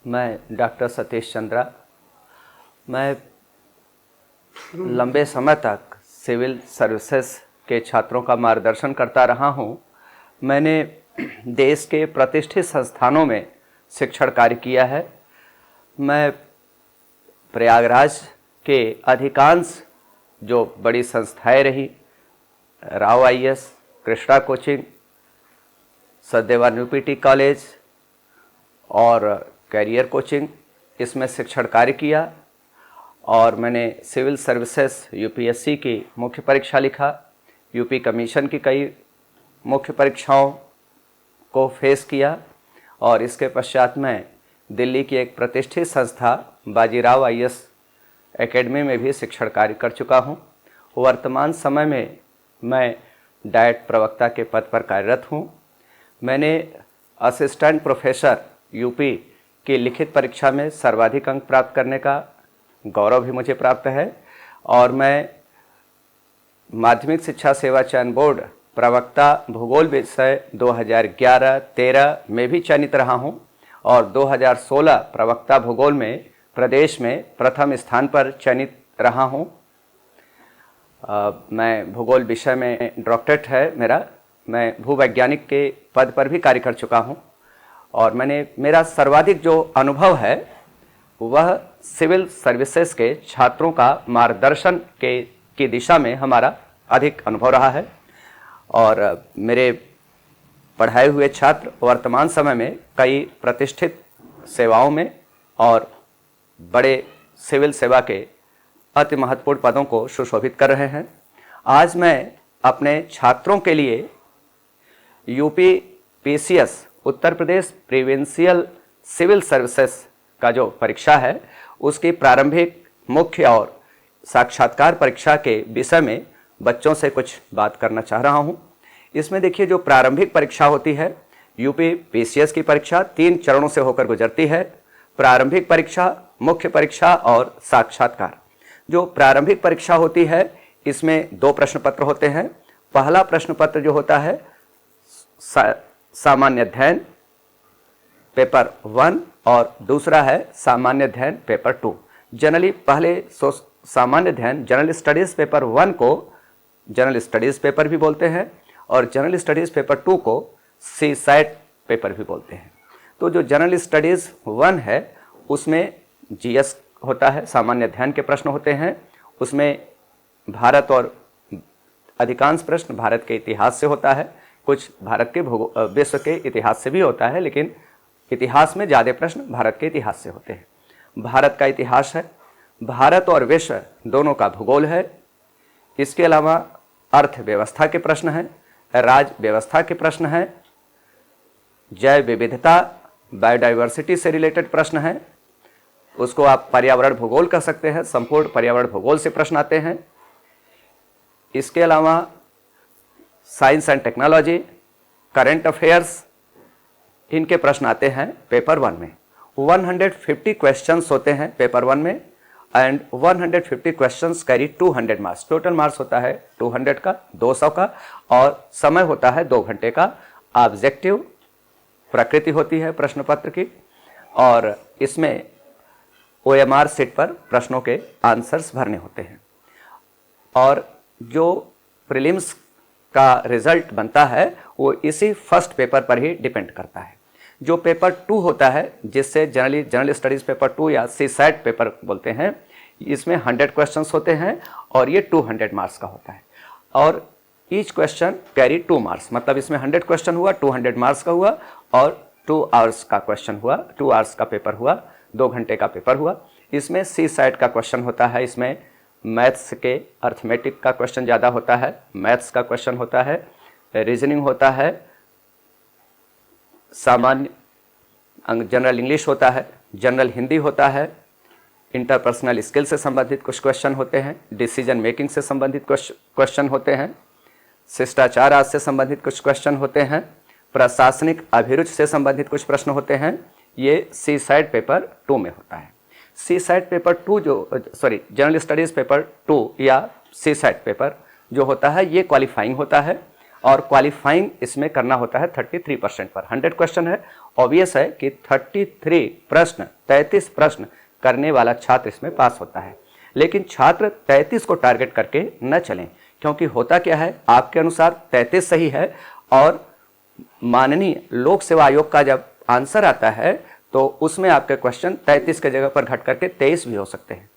मैं डॉक्टर सतीश चंद्रा। मैं लंबे समय तक सिविल सर्विसेज के छात्रों का मार्गदर्शन करता रहा हूँ। मैंने देश के प्रतिष्ठित संस्थानों में शिक्षण कार्य किया है। मैं प्रयागराज के अधिकांश जो बड़ी संस्थाएं रही, Rao IAS, Krishna coaching, Sachdeva UPT college और कैरियर कोचिंग, इसमें शिक्षण कार्य किया। और मैंने सिविल सर्विसेज यूपीएससी की मुख्य परीक्षा लिखा, यूपी कमीशन की कई मुख्य परीक्षाओं को फेस किया। और इसके पश्चात मैं दिल्ली की एक प्रतिष्ठित संस्था बाजीराव आईएएस एकेडमी में भी शिक्षण कार्य कर चुका हूँ। वर्तमान समय में मैं डाइट प्रवक्ता के पद पर कार्यरत हूँ। मैंने असिस्टेंट प्रोफेसर यूपी की लिखित परीक्षा में सर्वाधिक अंक प्राप्त करने का गौरव भी मुझे प्राप्त है। और मैं माध्यमिक शिक्षा सेवा चयन बोर्ड प्रवक्ता भूगोल विषय 2011-13 में भी चयनित रहा हूं। और 2016 प्रवक्ता भूगोल में प्रदेश में प्रथम स्थान पर चयनित रहा हूं। मैं भूगोल विषय में डॉक्टरेट है मेरा। मैं भूवैज्ञानिक के पद पर भी कार्य कर चुका हूं। और मेरा सर्वाधिक जो अनुभव है वह सिविल सर्विसेज के छात्रों का मार्गदर्शन की दिशा में हमारा अधिक अनुभव रहा है। और मेरे पढ़ाए हुए छात्र वर्तमान समय में कई प्रतिष्ठित सेवाओं में और बड़े सिविल सेवा के अति महत्वपूर्ण पदों को सुशोभित कर रहे हैं। आज मैं अपने छात्रों के लिए UP PCS Uttar Pradesh provincial civil services का जो परीक्षा है उसकी प्रारंभिक, मुख्य और साक्षात्कार परीक्षा के विषय में बच्चों से कुछ बात करना चाह रहा हूं। इसमें देखिए, जो प्रारंभिक परीक्षा होती है, यूपी पीसीएस की परीक्षा 3 चरणों से होकर गुजरती है। प्रारंभिक परीक्षा, मुख्य परीक्षा और साक्षात्कार। जो प्रारंभिक परीक्षा होती है इसमें 2 प्रश्न पत्र होते हैं। पहला प्रश्न पत्र जो होता है सामान्य अध्ययन पेपर 1 और दूसरा है सामान्य अध्ययन पेपर 2। जनरली पहले सामान्य अध्ययन जनरल स्टडीज पेपर 1 को जनरल स्टडीज पेपर भी बोलते हैं और जनरल स्टडीज पेपर 2 को सी सैट पेपर भी बोलते हैं। तो जो जनरल स्टडीज 1 है उसमें जीएस होता है, सामान्य अध्ययन के प्रश्न होते हैं। उसमें भारत और अधिकांश प्रश्न भारत के इतिहास से होता है, कुछ भारत के विश्व के इतिहास से भी होता है, लेकिन इतिहास में ज़्यादा प्रश्न भारत के इतिहास से होते हैं। भारत का इतिहास है, भारत और विश्व दोनों का भूगोल है। इसके अलावा अर्थव्यवस्था के प्रश्न हैं, राज्य व्यवस्था के प्रश्न हैं, जैव विविधता बायोडाइवर्सिटी से रिलेटेड प्रश्न हैं। उसको आप पर्यावरण भूगोल कह सकते हैं, संपूर्ण पर्यावरण भूगोल से प्रश्न आते हैं। इसके अलावा science and technology, current affairs, इनके प्रश्न आते हैं पेपर 1 में। 150 क्वेश्चंस होते हैं पेपर 1 में and 150 questions carry 200 marks. Total marks होता है 200 का, 200 का, और समय होता है 2 घंटे का। ऑब्जेक्टिव प्रकृति होती है प्रश्न पत्र की और इसमें ओएमआर सीट पर प्रश्नों के आंसर्स भरने होते हैं। और जो प्रीलिम्स का रिजल्ट बनता है वो इसी फर्स्ट पेपर पर ही डिपेंड करता है। जो पेपर 2 होता है, जिससे जनरल स्टडीज पेपर 2 या सी सैट पेपर बोलते हैं, इसमें 100 क्वेश्चंस होते हैं और ये 200 मार्क्स का होता है। और ईच क्वेश्चन कैरी 2 मार्क्स, मतलब इसमें 100 क्वेश्चन हुआ, 200 मार्क्स का हुआ और 2 आवर्स का क्वेश्चन हुआ, 2 आवर्स का पेपर हुआ, 2 घंटे का पेपर हुआ। इसमें सी सैट का क्वेश्चन होता है, इसमें मैथ्स के अर्थमेटिक का क्वेश्चन ज़्यादा होता है, मैथ्स का क्वेश्चन होता है, रीजनिंग होता है, सामान्य जनरल इंग्लिश होता है, जनरल हिंदी होता है, इंटरपर्सनल स्किल से संबंधित कुछ क्वेश्चन होते हैं, डिसीजन मेकिंग से संबंधित क्वेश्चन होते हैं, शिष्टाचार आदि से संबंधित कुछ क्वेश्चन होते हैं, प्रशासनिक अभिरुचि से संबंधित कुछ प्रश्न होते हैं। ये सी सैट पेपर 2 में होता है। CSAT paper 2 general studies paper 2 या सी सैट पेपर जो होता है ये क्वालिफाइंग होता है और क्वालिफाइंग इसमें करना होता है 33% पर। 100 क्वेश्चन है, ऑब्वियस है कि 33 प्रश्न करने वाला छात्र इसमें पास होता है। लेकिन छात्र 33 को टारगेट करके न चलें, क्योंकि होता क्या है, आपके अनुसार 33 सही है और माननीय लोक सेवा आयोग का जब आंसर आता है तो उसमें आपके क्वेश्चन 33 के जगह पर घट करके 23 भी हो सकते हैं।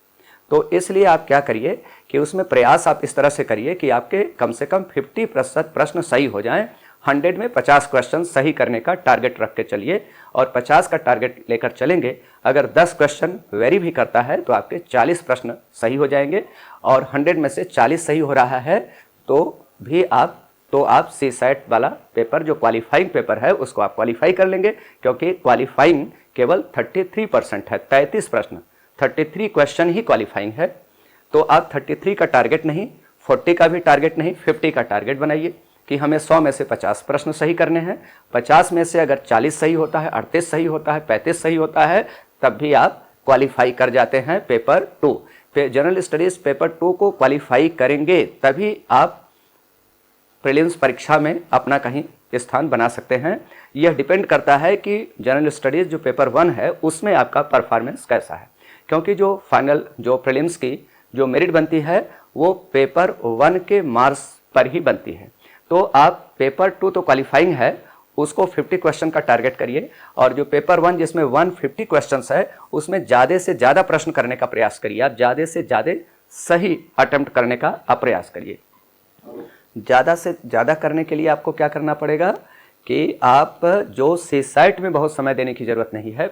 तो इसलिए आप क्या करिए कि उसमें प्रयास आप इस तरह से करिए कि आपके कम से कम 50% प्रश्न सही हो जाएं। 100 में 50 क्वेश्चन सही करने का टारगेट रख के चलिए और 50 का टारगेट लेकर चलेंगे। अगर 10 क्वेश्चन वेरी भी करता है तो आपके 40 प्रश्न सही हो जाएंगे और 100 में से 40 सही हो रहा है तो आप CSAT वाला पेपर जो क्वालिफाइंग पेपर है उसको आप क्वालिफाई कर लेंगे, क्योंकि क्वालिफाइंग केवल 33% है। 33 प्रश्न, 33 क्वेश्चन ही क्वालिफाइंग है। तो आप 33 का टारगेट नहीं, 40 का भी टारगेट नहीं, 50 का टारगेट बनाइए कि हमें 100 में से 50 प्रश्न सही करने हैं। 50 में से अगर 40 सही होता है, 38 सही होता है, 35 सही होता है, तब भी आप क्वालिफाई कर जाते हैं पेपर 2। जनरल स्टडीज पेपर 2 को क्वालिफाई करेंगे तभी आप प्रीलिम्स परीक्षा में अपना कहीं स्थान बना सकते हैं। यह डिपेंड करता है कि जनरल स्टडीज जो पेपर 1 है उसमें आपका परफॉर्मेंस कैसा है, क्योंकि जो फाइनल जो प्रीलिम्स की जो मेरिट बनती है वो पेपर 1 के मार्क्स पर ही बनती है। तो आप पेपर 2 तो क्वालिफाइंग है, उसको 50 क्वेश्चन का टारगेट करिए और जो पेपर 1 जिसमें 150 क्वेश्चंस है उसमें ज़्यादा से ज़्यादा प्रश्न करने का प्रयास करिए। आप ज़्यादा से ज़्यादा सही अटेम्प्ट करने का प्रयास करिए। ज़्यादा से ज़्यादा करने के लिए आपको क्या करना पड़ेगा कि आप जो CSAT में बहुत समय देने की ज़रूरत नहीं है,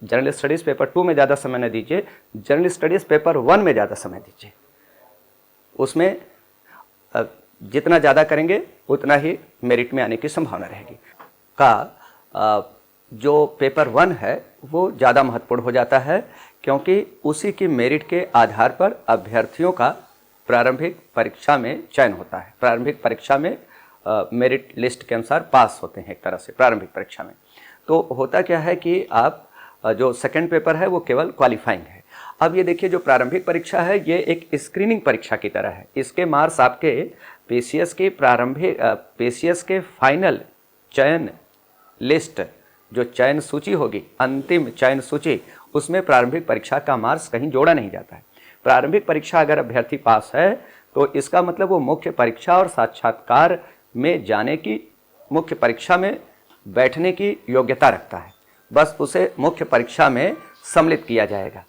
जनरल स्टडीज़ पेपर 2 में ज़्यादा समय न दीजिए, जनरल स्टडीज़ पेपर 1 में ज़्यादा समय दीजिए। उसमें जितना ज़्यादा करेंगे उतना ही मेरिट में आने की संभावना रहेगी। जो पेपर 1 है वो ज़्यादा महत्वपूर्ण हो जाता है, क्योंकि उसी की मेरिट के आधार पर अभ्यर्थियों का प्रारंभिक परीक्षा में चयन होता है। प्रारंभिक परीक्षा में मेरिट लिस्ट के अनुसार पास होते हैं एक तरह से प्रारंभिक परीक्षा में। तो होता क्या है कि आप जो सेकंड पेपर है वो केवल क्वालिफाइंग है। अब ये देखिए, जो प्रारंभिक परीक्षा है ये एक स्क्रीनिंग परीक्षा की तरह है। इसके मार्क्स आपके PCS के फाइनल चयन लिस्ट, जो चयन सूची होगी, अंतिम चयन सूची, उसमें प्रारंभिक परीक्षा का मार्क्स कहीं जोड़ा नहीं जाता है। प्रारंभिक परीक्षा अगर अभ्यर्थी पास है तो इसका मतलब वो मुख्य परीक्षा और साक्षात्कार में जाने की, मुख्य परीक्षा में बैठने की योग्यता रखता है। बस उसे मुख्य परीक्षा में सम्मिलित किया जाएगा।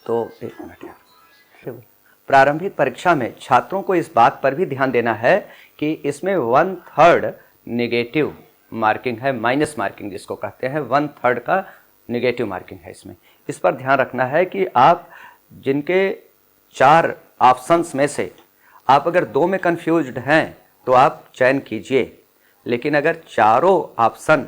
तो एक मिनट यार, प्रारंभिक परीक्षा में छात्रों को इस बात पर भी ध्यान देना है कि इसमें 1/3 नेगेटिव मार्किंग है, माइनस मार्किंग जिसको कहते हैं, 1/3 का नेगेटिव मार्किंग है इसमें। इस पर ध्यान रखना है कि आप जिनके 4 ऑप्शंस में से आप अगर 2 में कंफ्यूज्ड हैं तो आप चयन कीजिए, लेकिन अगर चारों ऑप्शन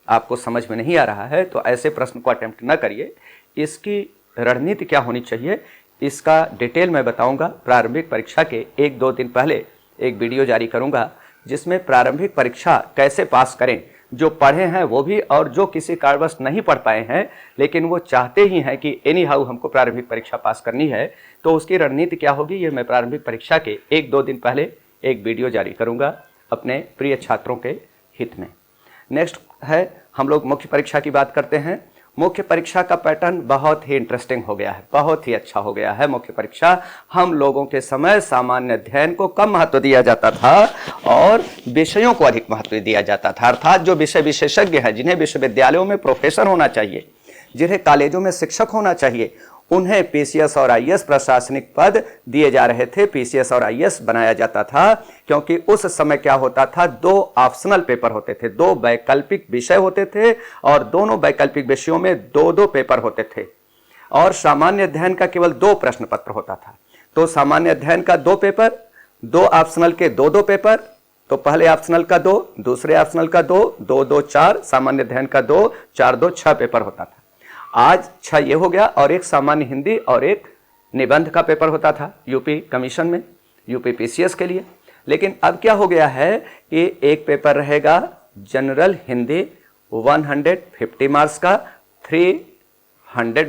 आपको समझ में नहीं आ रहा है तो ऐसे प्रश्न को अटेम्प्ट न करिए। इसकी रणनीति क्या होनी चाहिए इसका डिटेल मैं बताऊंगा। प्रारंभिक परीक्षा के 1-2 दिन पहले एक वीडियो जारी करूंगा जिसमें प्रारंभिक परीक्षा कैसे पास करें, जो पढ़े हैं वो भी और जो किसी कारणवश नहीं पढ़ पाए हैं लेकिन वो चाहते ही हैं कि एनी हाउ हमको प्रारंभिक परीक्षा पास करनी है, तो उसकी रणनीति क्या होगी ये मैं प्रारंभिक परीक्षा के 1-2 दिन पहले एक वीडियो जारी करूंगा अपने प्रिय छात्रों के हित में। नेक्स्ट है, हम लोग मुख्य परीक्षा की बात करते हैं। मुख्य परीक्षा का पैटर्न बहुत ही इंटरेस्टिंग हो गया है, बहुत ही अच्छा हो गया है मुख्य परीक्षा। हम लोगों के समय सामान्य अध्ययन को कम महत्व दिया जाता था और विषयों को अधिक महत्व दिया जाता था। अर्थात जो विषय विशेषज्ञ हैं, जिन्हें विश्वविद्यालयों में प्रोफेसर होना चाहिए, जिन्हें कॉलेजों में शिक्षक होना चाहिए, उन्हें PCS और IAS प्रशासनिक पद दिए जा रहे थे, PCS और IAS बनाया जाता था। क्योंकि उस समय क्या होता था, 2 ऑप्शनल पेपर होते थे, 2 वैकल्पिक विषय होते थे और दोनों वैकल्पिक विषयों में 2-2 पेपर होते थे और सामान्य अध्ययन का केवल 2 प्रश्न पत्र होता था। तो सामान्य अध्ययन का 2 पेपर, 2 ऑप्शनल के 2-2 पेपर, तो पहले ऑप्शनल का 2, दूसरे ऑप्शनल का 2, 2-2 4, सामान्य अध्ययन का 2, 4-2 6 पेपर होता था। आज 6 ये हो गया और एक सामान्य हिंदी और एक निबंध का पेपर होता था यूपी कमीशन में, यूपी PCS के लिए। लेकिन अब क्या हो गया है कि एक पेपर रहेगा जनरल हिंदी 150 मार्क्स का, 150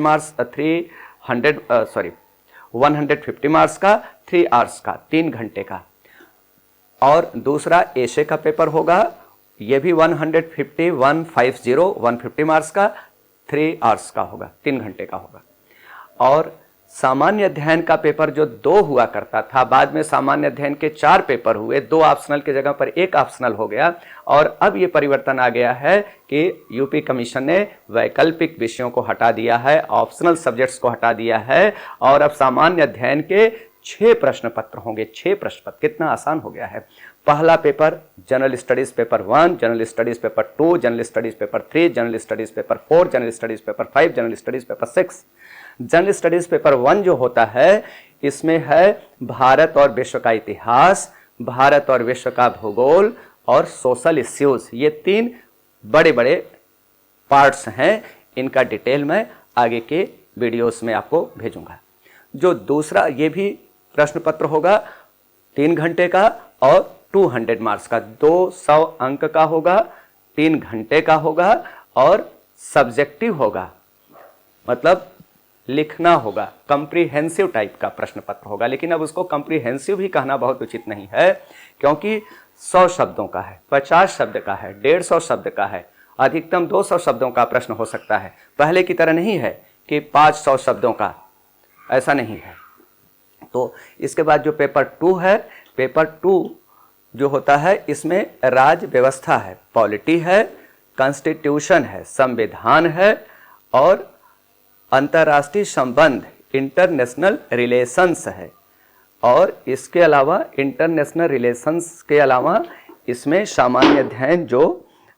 मार्क्स का 3 आवर्स का, 3 घंटे का। और दूसरा एशे का पेपर होगा, ये भी 150 मार्क्स का, 3 आवर्स का होगा, 3 घंटे का होगा। और सामान्य अध्ययन का पेपर जो 2 हुआ करता था, बाद में सामान्य अध्ययन के 4 पेपर हुए, 2 ऑप्शनल की जगह पर 1 ऑप्शनल हो गया। और अब ये परिवर्तन आ गया है कि यूपी कमीशन ने वैकल्पिक विषयों को हटा दिया है, ऑप्शनल सब्जेक्ट्स को हटा दिया है, और अब सामान्य अध्ययन के 6 प्रश्न पत्र होंगे। 6 प्रश्न पत्र, कितना आसान हो गया है। पहला paper general studies paper 1, general studies paper 2, general studies paper 3, general studies paper 4, general studies paper 5, general studies paper 6। General studies paper 1 जो होता है, इसमें है भारत और विश्व का इतिहास, भारत और विश्व का भूगोल और सोशल इश्यूज। ये 3 बड़े बड़े पार्ट्स हैं। इनका डिटेल मैं आगे के वीडियोस में आपको भेजूंगा। जो दूसरा, ये भी प्रश्न पत्र होगा 3 घंटे का और 200 मार्क्स का, 200 अंक का होगा, 3 घंटे का होगा और सब्जेक्टिव होगा, मतलब लिखना होगा, कंप्रीहेंसिव टाइप का प्रश्न पत्र होगा। लेकिन अब उसको कंप्रीहेंसिव भी कहना बहुत उचित नहीं है, क्योंकि 100 शब्दों का है, 50 शब्द का है, 150 शब्द का है, अधिकतम 200 शब्दों का प्रश्न हो सकता है। पहले की तरह नहीं है कि 500 शब्दों का, ऐसा नहीं है। तो इसके बाद जो पेपर 2 है, पेपर 2 जो होता है, इसमें राज्य व्यवस्था है, पॉलिटी है, कॉन्स्टिट्यूशन है, संविधान है, और अंतर्राष्ट्रीय संबंध, इंटरनेशनल रिलेशंस है। और इसके अलावा इंटरनेशनल रिलेशंस के अलावा इसमें सामान्य अध्ययन जो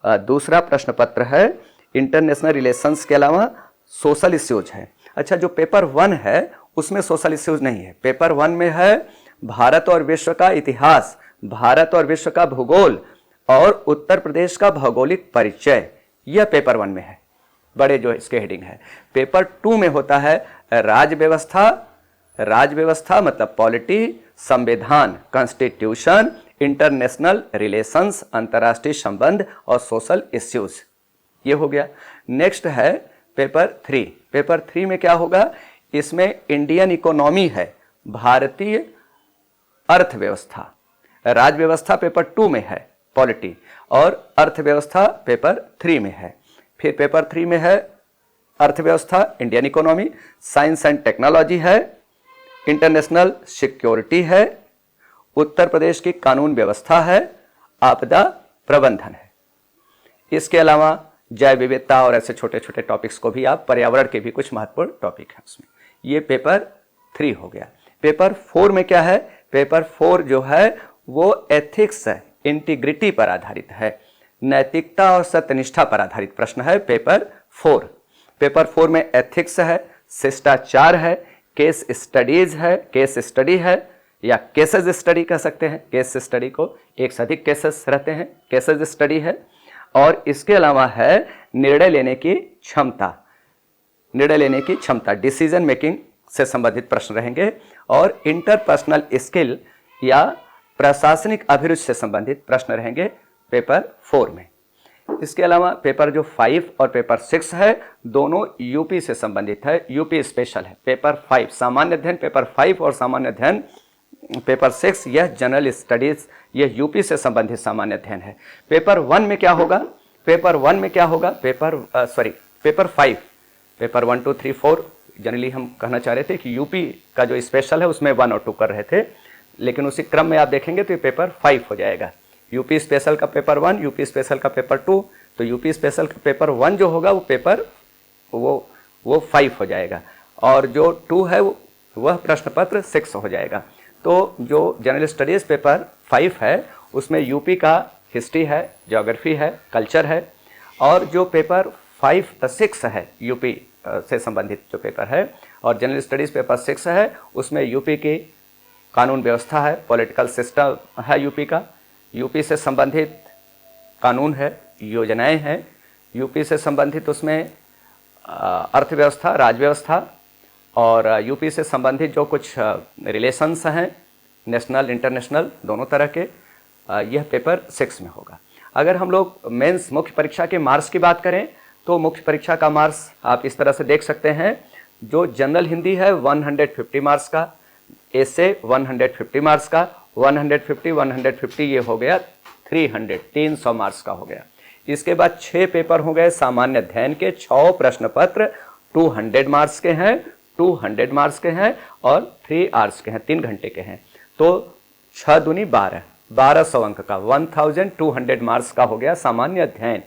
दूसरा प्रश्न पत्र है, इंटरनेशनल रिलेशंस के अलावा सोशल इश्यूज है। अच्छा, जो पेपर 1 है उसमें सोशल इश्यूज नहीं है। पेपर 1 में है भारत और विश्व का इतिहास, भारत और विश्व का भूगोल और उत्तर प्रदेश का भौगोलिक परिचय, यह पेपर 1 में है, बड़े जो इसके हेडिंग है। पेपर 2 में होता है राज्य व्यवस्था, राज्य व्यवस्था मतलब पॉलिटी, संविधान कॉन्स्टिट्यूशन, इंटरनेशनल रिलेशंस अंतर्राष्ट्रीय संबंध और सोशल इश्यूज, ये हो गया। नेक्स्ट है पेपर 3। पेपर 3 में क्या होगा, इसमें इंडियन इकोनॉमी है, भारतीय अर्थव्यवस्था। राज्य व्यवस्था पेपर 2 में है, पॉलिटी, और अर्थव्यवस्था पेपर 3 में है। फिर पेपर 3 में है अर्थव्यवस्था, Indian economy, science and technology है, इंटरनेशनल सिक्योरिटी है, उत्तर प्रदेश की कानून व्यवस्था है, आपदा प्रबंधन है। इसके अलावा जैव विविधता और ऐसे छोटे छोटे टॉपिक्स को भी आप, पर्यावरण के भी कुछ महत्वपूर्ण टॉपिक हैं उसमें। ये पेपर 3 हो गया। पेपर 4 में क्या है, पेपर 4 जो है वो एथिक्स है, इंटीग्रिटी पर आधारित है, नैतिकता और सत्यनिष्ठा पर आधारित प्रश्न है पेपर 4। पेपर 4 में एथिक्स है, शिष्टाचार है, केस स्टडीज है, केस स्टडी है या केसेस स्टडी कह सकते हैं। केस स्टडी को एक से अधिक केसेस रहते हैं, केसेस स्टडी है। और इसके अलावा है निर्णय लेने की क्षमता, निर्णय लेने की क्षमता, डिसीजन मेकिंग से संबंधित प्रश्न रहेंगे। और इंटरपर्सनल स्किल या प्रशासनिक अभिरुचि से संबंधित प्रश्न रहेंगे पेपर 4 में। इसके अलावा पेपर जो 5 और पेपर 6 है, दोनों यूपी से संबंधित है, यूपी स्पेशल है। पेपर 5 सामान्य अध्ययन पेपर 5 और सामान्य अध्ययन पेपर 6, यह जनरल स्टडीज, यह यूपी से संबंधित सामान्य अध्ययन है। पेपर 1 में क्या होगा, पेपर 1 में क्या होगा, पेपर 5, पेपर 1 2 3 4 जनरली हम कहना चाह रहे थे कि यूपी का जो स्पेशल है उसमें 1 और 2 कर रहे थे, लेकिन उसी क्रम में आप देखेंगे तो ये पेपर 5 हो जाएगा। यूपी स्पेशल का पेपर 1, यूपी स्पेशल का पेपर 2, तो यूपी स्पेशल का पेपर 1 जो होगा वो पेपर वो 5 हो जाएगा, और जो 2 है वह प्रश्न पत्र 6 हो जाएगा। तो जो जनरल स्टडीज पेपर 5 है उसमें यूपी का हिस्ट्री है, ज्योग्राफी है, कल्चर है, और जो पेपर 6 है यूपी से संबंधित जो पेपर है, और जनरल स्टडीज पेपर 6 है उसमें यूपी की कानून व्यवस्था है, पॉलिटिकल सिस्टम है यूपी का, यूपी से संबंधित कानून है, योजनाएं हैं, यूपी से संबंधित उसमें अर्थव्यवस्था, राज्य व्यवस्था, और यूपी से संबंधित जो कुछ रिलेशंस हैं, नेशनल इंटरनेशनल दोनों तरह के, यह पेपर 6 में होगा। अगर हम लोग मेंस मुख्य परीक्षा के मार्क्स की बात करें तो मुख्य परीक्षा का मार्क्स आप इस तरह से देख सकते हैं। जो जनरल हिंदी है 150 मार्क्स का, ऐसे 150 मार्क्स का, 150 ये हो गया 300 मार्क्स का हो गया। इसके बाद 6 पेपर हो गए सामान्य अध्ययन के, 6 प्रश्न पत्र 200 मार्क्स के हैं, 200 मार्क्स के हैं और 3 आवर्स के हैं, 3 घंटे के हैं। तो 6 दूनी 12, 1200 अंक का 1200 मार्क्स का हो गया सामान्य अध्ययन,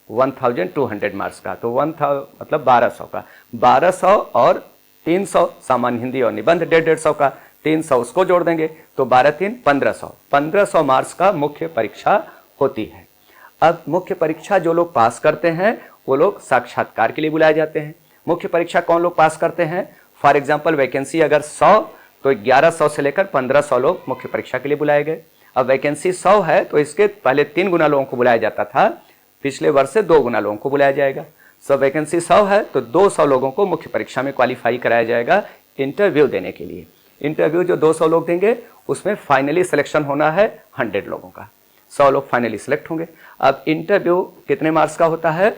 1200 मार्क्स का। तो 1000 मतलब 1200 का, 1200 और 300 सामान्य हिंदी और निबंध 150 का, 300 उसको जोड़ देंगे तो 12 3 1500, 1500 मार्क्स का मुख्य परीक्षा होती है। अब मुख्य परीक्षा जो लोग पास करते हैं वो लोग साक्षात्कार के लिए बुलाए जाते हैं। मुख्य परीक्षा कौन लोग पास करते हैं? फॉर एग्जाम्पल वैकेंसी अगर 100 तो 1100 से लेकर 1500 लोग मुख्य परीक्षा के लिए बुलाए गए। अब वैकेंसी 100 है तो इसके पहले 3 गुना लोगों को बुलाया जाता था, पिछले वर्ष से 2 गुना लोगों को बुलाया जाएगा। सब वैकेंसी 100 है तो 200 लोगों को मुख्य परीक्षा में क्वालिफाई कराया जाएगा इंटरव्यू देने के लिए। इंटरव्यू जो 200 लोग देंगे उसमें फाइनली सिलेक्शन होना है 100 लोगों का, 100 लोग फाइनली सिलेक्ट होंगे। अब इंटरव्यू कितने मार्क्स का होता है?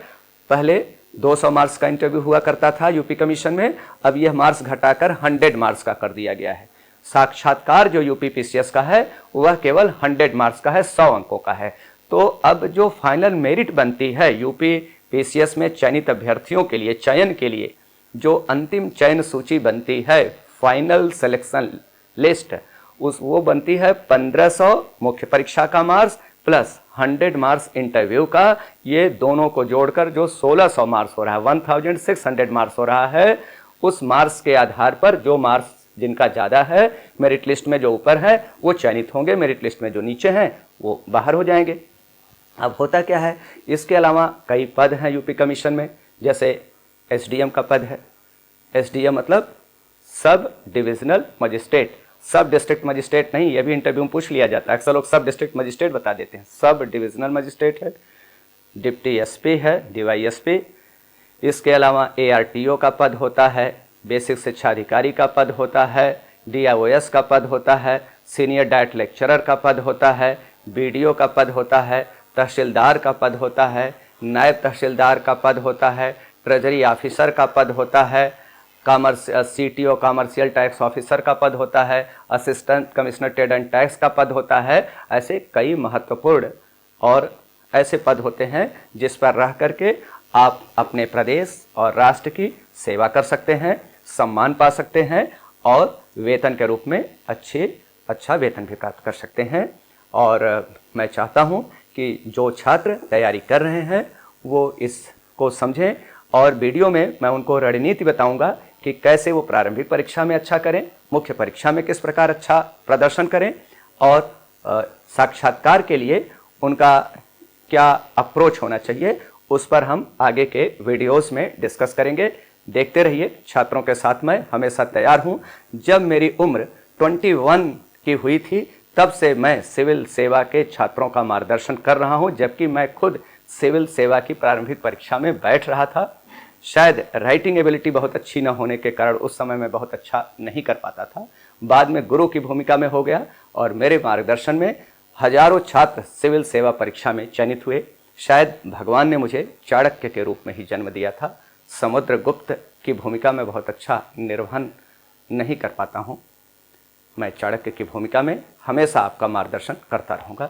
पहले 200 मार्क्स का इंटरव्यू हुआ करता था यूपी कमीशन में, अब यह मार्क्स घटाकर 100 मार्क्स का कर दिया गया है। साक्षात्कार जो यूपी पीसीएस का है वह केवल 100 मार्क्स का है, 100 अंकों का है। तो अब जो फाइनल मेरिट बनती है यूपी पीसीएस में चयनित अभ्यर्थियों के लिए, चयन के लिए जो अंतिम चयन सूची बनती है, फाइनल सिलेक्शन लिस्ट, वो बनती है 1500 मुख्य परीक्षा का मार्क्स प्लस 100 मार्क्स इंटरव्यू का। ये दोनों को जोड़कर जो 1600 मार्क्स हो रहा है, 1600 मार्क्स हो रहा है, उस मार्क्स के आधार पर जो मार्क्स जिनका ज़्यादा है मेरिट लिस्ट में जो ऊपर है वो चयनित होंगे, मेरिट लिस्ट में जो नीचे हैं वो बाहर हो जाएंगे। अब होता क्या है, इसके अलावा कई पद हैं यूपी कमीशन में, जैसे एसडीएम का पद है। एसडीएम मतलब सब डिविजनल मजिस्ट्रेट, सब डिस्ट्रिक्ट मजिस्ट्रेट नहीं, ये भी इंटरव्यू में पूछ लिया जाता है, अक्सर लोग सब डिस्ट्रिक्ट मजिस्ट्रेट बता देते हैं, सब डिविजनल मजिस्ट्रेट है। डिप्टी एसपी है, डीवाईएसपी। इसके अलावा एआरटीओ का पद होता है, बेसिक शिक्षा अधिकारी का पद होता है, डीआईओएस का पद होता है, सीनियर डाइट लेक्चरर का पद होता है, बीडीओ का पद होता है, तहसीलदार का पद होता है, नायब तहसीलदार का पद होता है, ट्रेजरी ऑफिसर का पद होता है, सीटीओ कमर्शियल टैक्स ऑफिसर का पद होता है, assistant commissioner trade and tax का पद होता है। ऐसे कई महत्वपूर्ण और ऐसे पद होते हैं जिस पर रह करके आप अपने प्रदेश और राष्ट्र की सेवा कर सकते हैं, सम्मान पा सकते हैं और वेतन के रूप में अच्छा वेतन भी प्राप्त कर सकते हैं। और मैं चाहता हूं कि जो छात्र तैयारी कर रहे हैं वो इसको समझें, और वीडियो में मैं उनको रणनीति बताऊंगा कि कैसे वो प्रारंभिक परीक्षा में अच्छा करें, मुख्य परीक्षा में किस प्रकार अच्छा प्रदर्शन करें, और साक्षात्कार के लिए उनका क्या अप्रोच होना चाहिए, उस पर हम आगे के वीडियोस में डिस्कस करेंगे। देखते रहिए, छात्रों के साथ मैं हमेशा तैयार हूं। जब मेरी उम्र 21 की हुई थी तब से मैं सिविल सेवा के छात्रों का मार्गदर्शन कर रहा हूं, जबकि मैं खुद सिविल सेवा की प्रारंभिक परीक्षा में बैठ रहा था। शायद राइटिंग एबिलिटी बहुत अच्छी न होने के कारण उस समय मैं बहुत अच्छा नहीं कर पाता था। बाद में गुरु की भूमिका में हो गया और मेरे मार्गदर्शन में हजारों छात्र सिविल सेवा परीक्षा में चयनित हुए। शायद भगवान ने मुझे चाणक्य के रूप में ही जन्म दिया था। समुद्रगुप्त की भूमिका में बहुत अच्छा निर्वहन नहीं कर पाता हूँ। मैं चाणक्य की भूमिका में हमेशा आपका मार्गदर्शन करता रहूँगा।